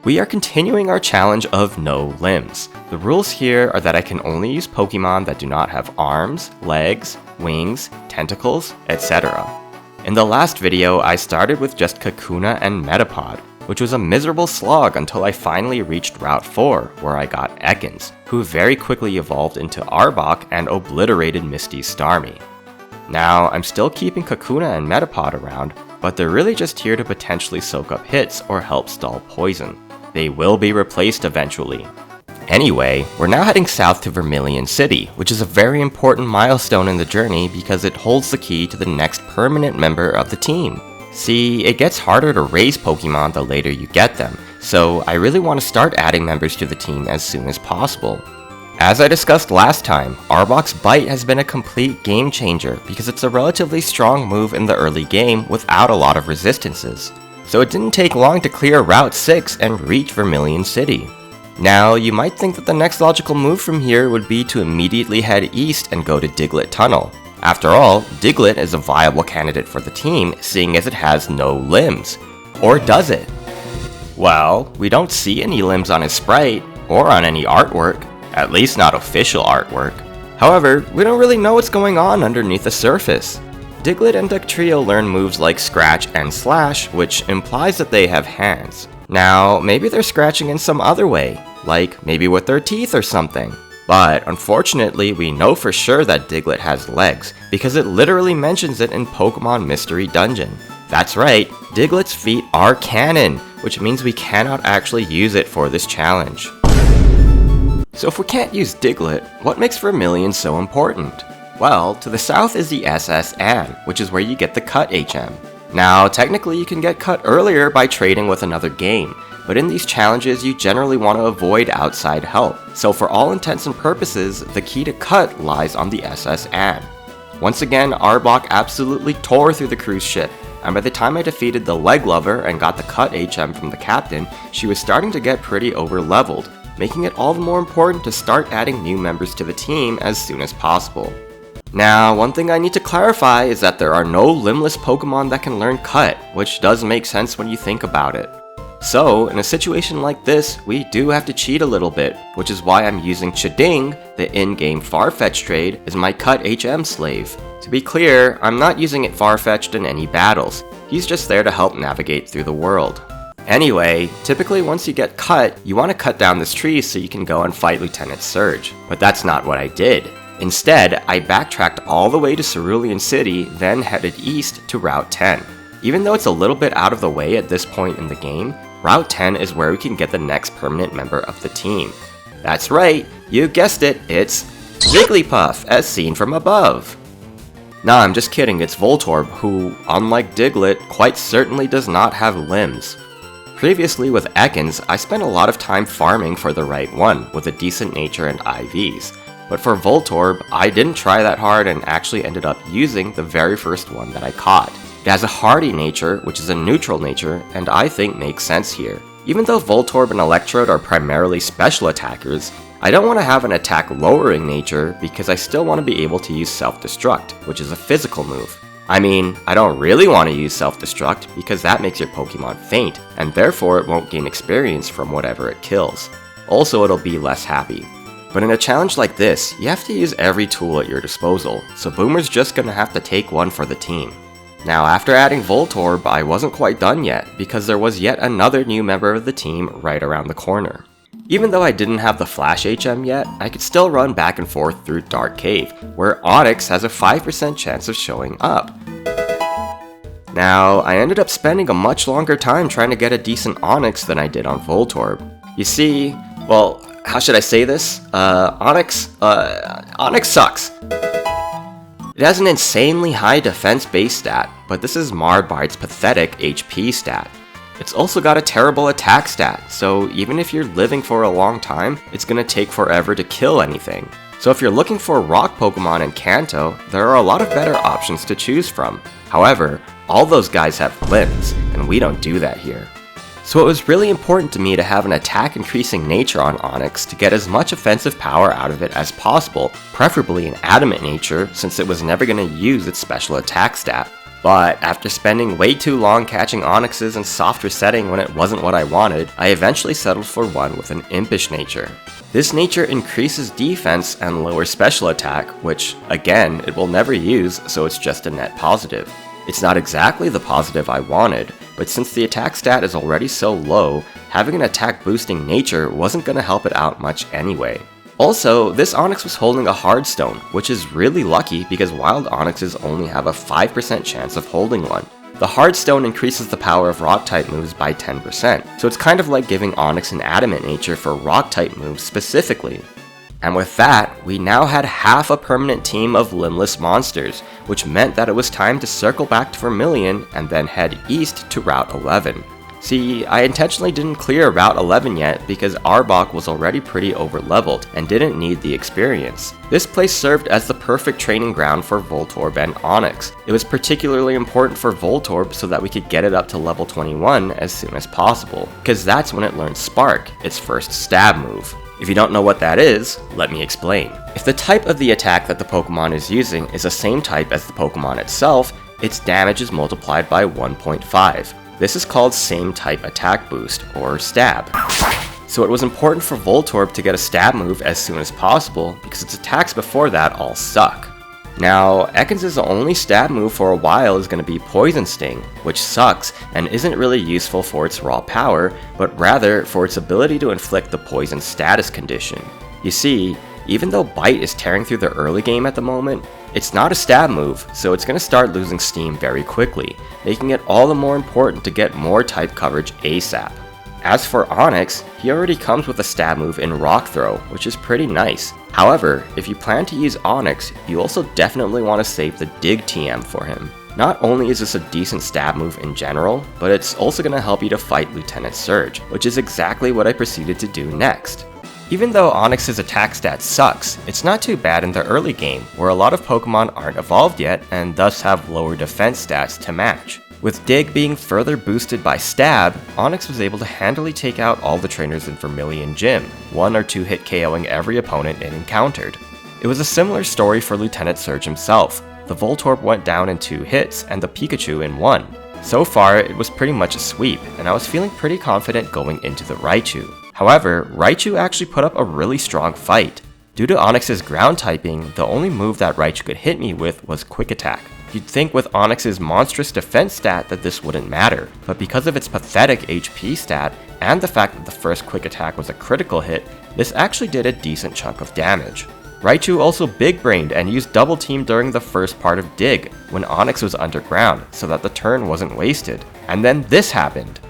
We are continuing our challenge of no limbs. The rules here are that I can only use Pokemon that do not have arms, legs, wings, tentacles, etc. In the last video, I started with just Kakuna and Metapod, which was a miserable slog until I finally reached Route 4, where I got Ekans, who very quickly evolved into Arbok and obliterated Misty's Starmie. Now, I'm still keeping Kakuna and Metapod around, but they're really just here to potentially soak up hits or help stall poison. They will be replaced eventually. Anyway, we're now heading south to Vermilion City, which is a very important milestone in the journey because it holds the key to the next permanent member of the team. See, it gets harder to raise Pokemon the later you get them, so I really want to start adding members to the team as soon as possible. As I discussed last time, Arbok's Bite has been a complete game changer because it's a relatively strong move in the early game without a lot of resistances. So it didn't take long to clear Route 6 and reach Vermilion City. Now, you might think that the next logical move from here would be to immediately head east and go to Diglett Tunnel. After all, Diglett is a viable candidate for the team, seeing as it has no limbs. Or does it? Well, we don't see any limbs on his sprite, or on any artwork, at least not official artwork. However, we don't really know what's going on underneath the surface. Diglett and Dugtrio learn moves like Scratch and Slash, which implies that they have hands. Now, maybe they're scratching in some other way, like maybe with their teeth or something. But unfortunately, we know for sure that Diglett has legs, because it literally mentions it in Pokemon Mystery Dungeon. That's right, Diglett's feet are canon, which means we cannot actually use it for this challenge. So if we can't use Diglett, what makes Vermilion so important? Well, to the south is the SS Anne, which is where you get the Cut HM. Now, technically you can get Cut earlier by trading with another game, but in these challenges you generally want to avoid outside help. So for all intents and purposes, the key to Cut lies on the SS Anne. Once again, Arbok absolutely tore through the cruise ship, and by the time I defeated the Leg Lover and got the Cut HM from the captain, she was starting to get pretty over-leveled, making it all the more important to start adding new members to the team as soon as possible. Now, one thing I need to clarify is that there are no limbless Pokemon that can learn Cut, which does make sense when you think about it. So, in a situation like this, we do have to cheat a little bit, which is why I'm using Chiding, the in-game Farfetch'd trade, as my Cut HM slave. To be clear, I'm not using it Farfetch'd in any battles, he's just there to help navigate through the world. Anyway, typically once you get Cut, you want to cut down this tree so you can go and fight Lieutenant Surge, but that's not what I did. Instead, I backtracked all the way to Cerulean City, then headed east to Route 10. Even though it's a little bit out of the way at this point in the game, Route 10 is where we can get the next permanent member of the team. That's right, you guessed it, it's Jigglypuff, as seen from above. Nah, I'm just kidding, it's Voltorb, who, unlike Diglett, quite certainly does not have limbs. Previously with Ekans, I spent a lot of time farming for the right one, with a decent nature and IVs. But for Voltorb, I didn't try that hard and actually ended up using the very first one that I caught. It has a hardy nature, which is a neutral nature, and I think makes sense here. Even though Voltorb and Electrode are primarily special attackers, I don't want to have an attack lowering nature because I still want to be able to use Self-Destruct, which is a physical move. I mean, I don't really want to use Self-Destruct because that makes your Pokemon faint, and therefore it won't gain experience from whatever it kills. Also, it'll be less happy. But in a challenge like this, you have to use every tool at your disposal, so Boomer's just gonna have to take one for the team. Now, after adding Voltorb, I wasn't quite done yet, because there was yet another new member of the team right around the corner. Even though I didn't have the Flash HM yet, I could still run back and forth through Dark Cave, where Onix has a 5% chance of showing up. Now, I ended up spending a much longer time trying to get a decent Onix than I did on Voltorb. You see, well, how should I say this? Onix sucks. It has an insanely high defense base stat, but this is marred by its pathetic HP stat. It's also got a terrible attack stat, so even if you're living for a long time, it's gonna take forever to kill anything. So if you're looking for rock Pokemon in Kanto, there are a lot of better options to choose from. However, all those guys have limbs, and we don't do that here. So it was really important to me to have an attack increasing nature on Onix to get as much offensive power out of it as possible, preferably an adamant nature since it was never going to use its special attack stat. But after spending way too long catching Onixes in soft resetting when it wasn't what I wanted, I eventually settled for one with an Impish nature. This nature increases defense and lowers special attack, which, again, it will never use, so it's just a net positive. It's not exactly the positive I wanted, but since the attack stat is already so low, having an attack boosting nature wasn't going to help it out much anyway. Also, this Onix was holding a Hard Stone, which is really lucky because wild Onixes only have a 5% chance of holding one. The Hard Stone increases the power of Rock-type moves by 10%, so it's kind of like giving Onix an Adamant nature for Rock-type moves specifically. And with that, we now had half a permanent team of limbless monsters, which meant that it was time to circle back to Vermilion and then head east to Route 11. See, I intentionally didn't clear Route 11 yet because Arbok was already pretty overleveled and didn't need the experience. This place served as the perfect training ground for Voltorb and Onix. It was particularly important for Voltorb so that we could get it up to level 21 as soon as possible, because that's when it learned Spark, its first stab move. If you don't know what that is, let me explain. If the type of the attack that the Pokemon is using is the same type as the Pokemon itself, its damage is multiplied by 1.5. This is called Same Type Attack Boost, or Stab. So it was important for Voltorb to get a stab move as soon as possible because its attacks before that all suck. Now, Ekans' only stab move for a while is going to be Poison Sting, which sucks and isn't really useful for its raw power, but rather for its ability to inflict the poison status condition. You see, even though Bite is tearing through the early game at the moment, it's not a stab move, so it's going to start losing steam very quickly, making it all the more important to get more type coverage ASAP. As for Onix, he already comes with a stab move in Rock Throw, which is pretty nice. However, if you plan to use Onix, you also definitely want to save the Dig TM for him. Not only is this a decent stab move in general, but it's also going to help you to fight Lieutenant Surge, which is exactly what I proceeded to do next. Even though Onix's attack stat sucks, it's not too bad in the early game, where a lot of Pokemon aren't evolved yet and thus have lower defense stats to match. With Dig being further boosted by Stab, Onix was able to handily take out all the trainers in Vermilion Gym, 1 or 2 hit KOing every opponent it encountered. It was a similar story for Lieutenant Surge himself. The Voltorb went down in 2 hits and the Pikachu in 1. So far, it was pretty much a sweep, and I was feeling pretty confident going into the Raichu. However, Raichu actually put up a really strong fight. Due to Onix's ground typing, the only move that Raichu could hit me with was Quick Attack. You'd think with Onix's monstrous defense stat that this wouldn't matter, but because of its pathetic HP stat, and the fact that the first Quick Attack was a critical hit, this actually did a decent chunk of damage. Raichu also big-brained and used Double Team during the first part of Dig, when Onix was underground, so that the turn wasn't wasted. And then this happened.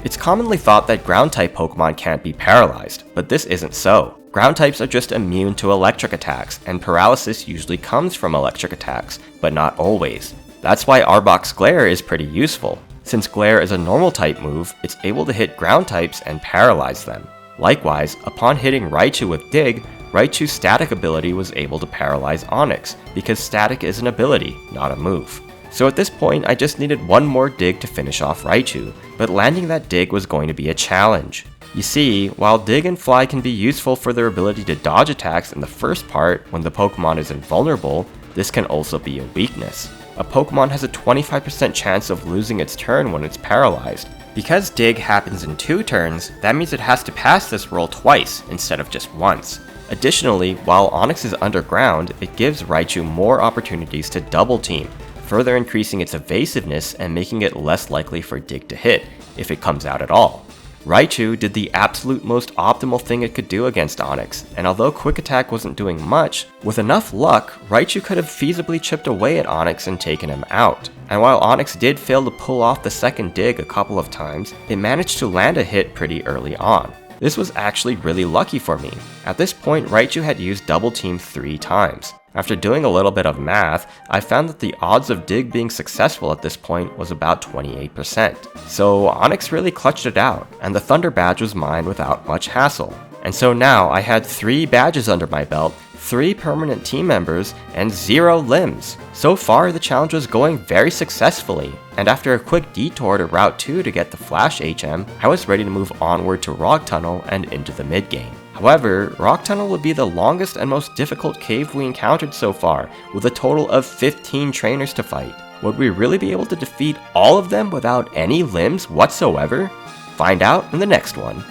It's commonly thought that ground-type Pokemon can't be paralyzed, but this isn't so. Ground types are just immune to electric attacks, and paralysis usually comes from electric attacks, but not always. That's why Arbok's Glare is pretty useful. Since Glare is a normal type move, it's able to hit ground types and paralyze them. Likewise, upon hitting Raichu with Dig, Raichu's static ability was able to paralyze Onix, because static is an ability, not a move. So at this point, I just needed one more Dig to finish off Raichu, but landing that Dig was going to be a challenge. You see, while Dig and Fly can be useful for their ability to dodge attacks in the first part when the Pokemon is invulnerable, this can also be a weakness. A Pokemon has a 25% chance of losing its turn when it's paralyzed. Because Dig happens in 2 turns, that means it has to pass this roll twice instead of just once. Additionally, while Onix is underground, it gives Raichu more opportunities to double team, further increasing its evasiveness and making it less likely for Dig to hit, if it comes out at all. Raichu did the absolute most optimal thing it could do against Onix, and although Quick Attack wasn't doing much, with enough luck, Raichu could have feasibly chipped away at Onix and taken him out. And while Onix did fail to pull off the second Dig a couple of times, it managed to land a hit pretty early on. This was actually really lucky for me. At this point, Raichu had used Double Team 3 times. After doing a little bit of math, I found that the odds of Dig being successful at this point was about 28%. So Onix really clutched it out, and the Thunder Badge was mine without much hassle. And so now I had 3 badges under my belt, 3 permanent team members, and 0 limbs. So far, the challenge was going very successfully, and after a quick detour to Route 2 to get the Flash HM, I was ready to move onward to Rock Tunnel and into the mid-game. However, Rock Tunnel would be the longest and most difficult cave we encountered so far, with a total of 15 trainers to fight. Would we really be able to defeat all of them without any limbs whatsoever? Find out in the next one.